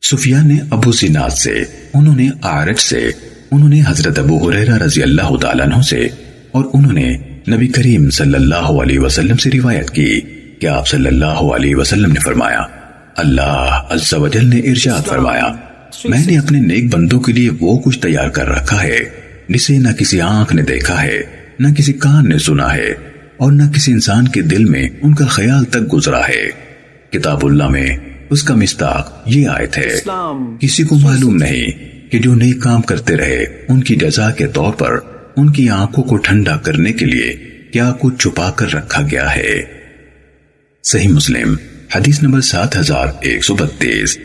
سفیان نے ابو زناد سے، انہوں نے اعرج سے، انہوں نے حضرت ابو ہریرہ رضی اللہ تعالیٰ عنہ سے، اور انہوں نے نبی کریم صلی اللہ علیہ وسلم سے روایت کی کہ آپ صلی اللہ علیہ وسلم نے فرمایا، اللہ عز و جل نے ارشاد فرمایا، میں نے اپنے نیک بندوں کے لیے وہ کچھ تیار کر رکھا ہے جسے نہ کسی آنکھ نے دیکھا ہے، نہ کسی کان نے سنا ہے، اور نہ کسی انسان کے دل میں ان کا خیال تک گزرا ہے۔ کتاب اللہ میں اس کا مصداق یہ آیت ہے، کسی کو معلوم نہیں کہ جو نیک کام کرتے رہے ان کی جزا کے طور پر ان کی آنکھوں کو ٹھنڈا کرنے کے لیے کیا کچھ چھپا کر رکھا گیا ہے۔ صحیح مسلم حدیث نمبر 7132۔